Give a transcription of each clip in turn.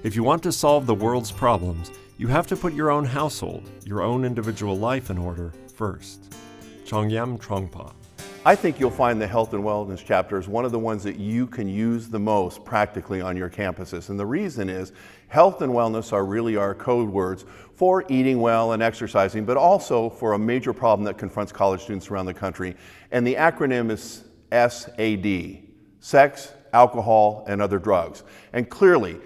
If you want to solve the world's problems, you have to put your own household, your own individual life in order first. Chongyam Trongpa. I think you'll find the health and wellness chapter is one of the ones that you can use the most practically on your campuses. And the reason is health and wellness are really our code words for eating well and exercising, but also for a major problem that confronts college students around the country. And the acronym is SAD, sex, alcohol, and other drugs. And clearly,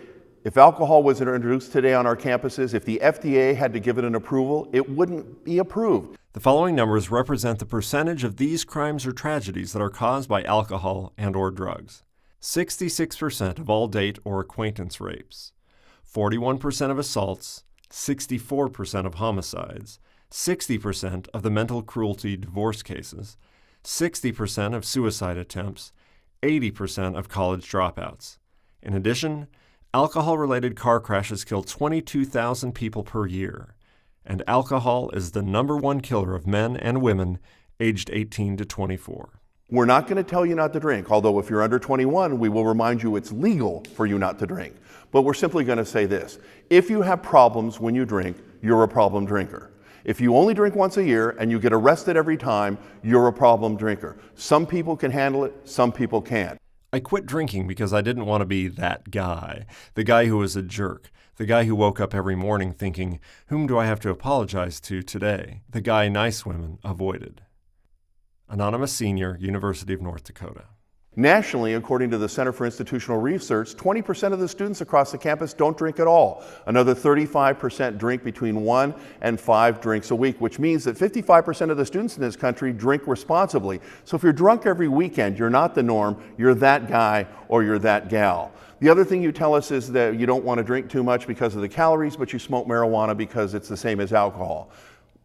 if alcohol was introduced today on our campuses, if the FDA had to give it an approval, it wouldn't be approved. The following numbers represent the percentage of these crimes or tragedies that are caused by alcohol and/or drugs. 66% of all date or acquaintance rapes, 41% of assaults, 64% of homicides, 60% of the mental cruelty divorce cases, 60% of suicide attempts, 80% of college dropouts. In addition, alcohol-related car crashes kill 22,000 people per year, and alcohol is the #1 killer of men and women aged 18 to 24. We're not going to tell you not to drink, although if you're under 21, we will remind you it's legal for you not to drink. But we're simply going to say this. If you have problems when you drink, you're a problem drinker. If you only drink once a year and you get arrested every time, you're a problem drinker. Some people can handle it, some people can't. I quit drinking because I didn't want to be that guy, the guy who was a jerk, the guy who woke up every morning thinking, whom do I have to apologize to today? The guy nice women avoided. Anonymous Senior, University of North Dakota. Nationally, according to the Center for Institutional Research, 20% of the students across the campus don't drink at all. Another 35% drink between 1 and 5 drinks a week, which means that 55% of the students in this country drink responsibly. So if you're drunk every weekend, you're not the norm, you're that guy or you're that gal. The other thing you tell us is that you don't want to drink too much because of the calories, but you smoke marijuana because it's the same as alcohol.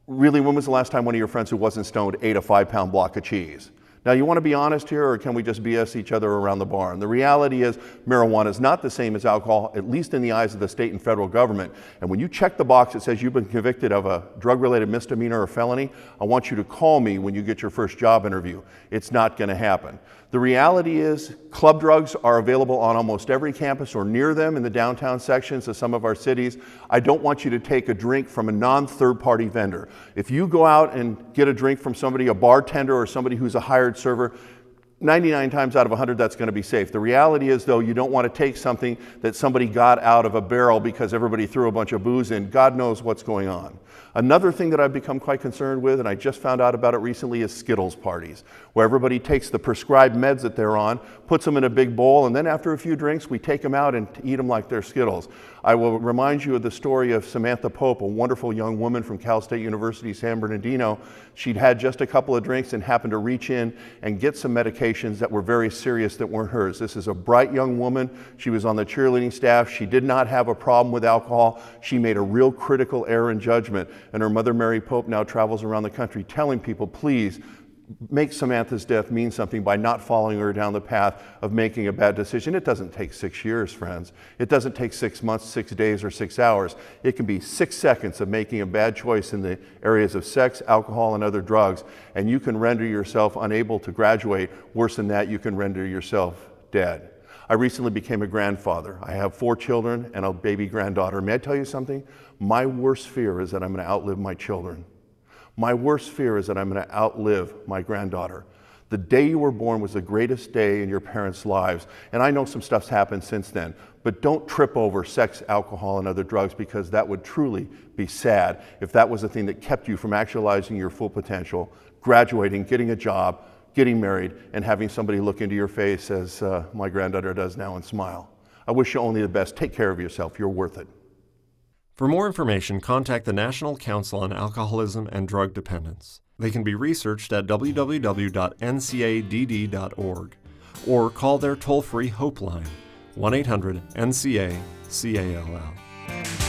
Really, when was the last time one of your friends who wasn't stoned ate a 5-pound block of cheese? Now, you want to be honest here, or can we just BS each other around the bar? And the reality is marijuana is not the same as alcohol, at least in the eyes of the state and federal government. And when you check the box that says you've been convicted of a drug-related misdemeanor or felony, I want you to call me when you get your first job interview. It's not going to happen. The reality is club drugs are available on almost every campus or near them in the downtown sections of some of our cities. I don't want you to take a drink from a non-third-party vendor. If you go out and get a drink from somebody, a bartender or somebody who's a hired server, 99 times out of 100 that's going to be safe. The reality is, though, you don't want to take something that somebody got out of a barrel because everybody threw a bunch of booze in. God knows what's going on. Another thing that I've become quite concerned with, and I just found out about it recently, is Skittles parties, where everybody takes the prescribed meds that they're on, puts them in a big bowl, and then after a few drinks, we take them out and eat them like they're Skittles. I will remind you of the story of Samantha Pope, a wonderful young woman from Cal State University, San Bernardino. She'd had just a couple of drinks and happened to reach in and get some medications that were very serious that weren't hers. This is a bright young woman. She was on the cheerleading staff. She did not have a problem with alcohol. She made a real critical error in judgment. And her mother, Mary Pope, now travels around the country telling people, please, make Samantha's death mean something by not following her down the path of making a bad decision. It doesn't take 6 years, friends. It doesn't take 6 months, 6 days, or 6 hours. It can be 6 seconds of making a bad choice in the areas of sex, alcohol, and other drugs, and you can render yourself unable to graduate. Worse than that, you can render yourself dead. I recently became a grandfather. I have 4 children and a baby granddaughter. May I tell you something? My worst fear is that I'm going to outlive my children. My worst fear is that I'm going to outlive my granddaughter. The day you were born was the greatest day in your parents' lives. And I know some stuff's happened since then. But don't trip over sex, alcohol, and other drugs, because that would truly be sad if that was the thing that kept you from actualizing your full potential, graduating, getting a job, getting married, and having somebody look into your face as my granddaughter does now and smile. I wish you only the best. Take care of yourself. You're worth it. For more information, contact the National Council on Alcoholism and Drug Dependence. They can be researched at www.ncadd.org or call their toll-free Hope line, 1-800-NCA-CALL.